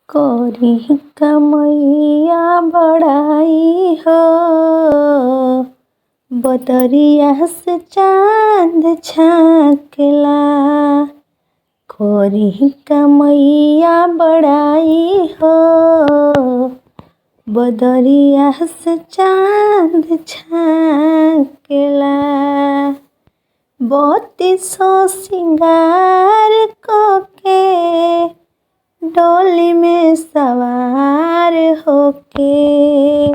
करी कमैया बड़ाई हो, बदरिया से चाँद झाँकेला। करी कमैया बड़ाई हो, बदरिया से चाँद झाँकेला। बत्तीसो सिंगार कोके डोली में सवार होके,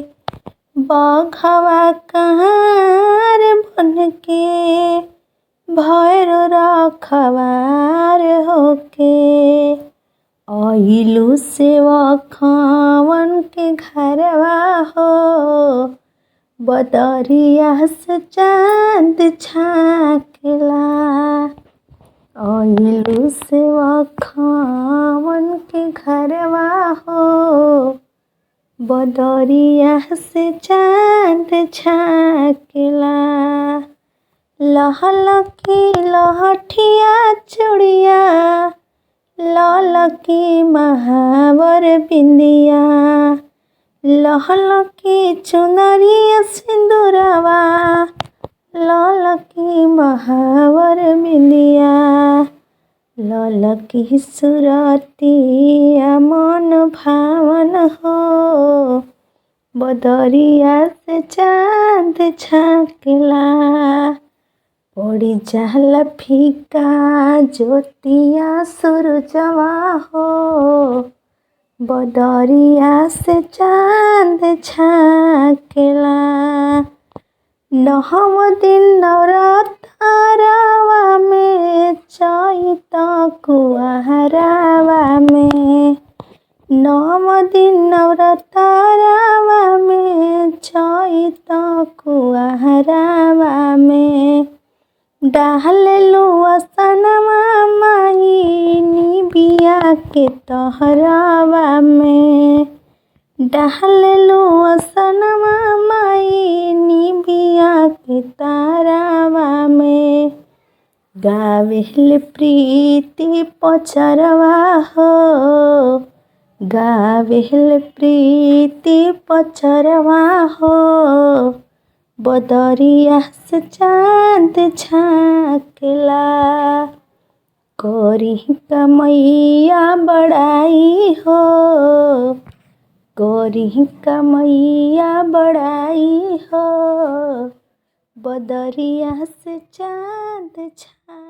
बघवा कहाँ बनके भैरो रखवार होके। आइलू सेवकवन के घरवा हो, बदरिया से चाँद झाँकेला। आइलू सेवकवन के घरवा हो, बदरिया से चाँद झाँकेला। लहलकी लहठिया चूड़िया, ललकी महावर बिंदिया। लहलकी चुनरिया सिंदूरवा, ललकी महावर बिंदिया। ललकी सुरतिया मन भावन हो, बदरिया से चाँद झाँकेला। पड़ी जाला फीका ज्योतिया सूरजवा हो, बदरिया से चाँद झाँकेला। नहम दिन नवरात्रवा में चैत कुआरवा में। नवम दिन नवरात्रवा में चैत कुआरवा में। डालेलू असनवा माई निबिया के तहरवा में। डालेलू असनवा माई निबिया के तारवा में। गावेल प्रीति पचरवा हो, गावेल प्रीति पचरवा हो, बदरिया से चाँद झाँकेला। करी कमैया बड़ाई हो, करी कमैया बड़ाई हो, बदरिया से चाँद झाँकेला।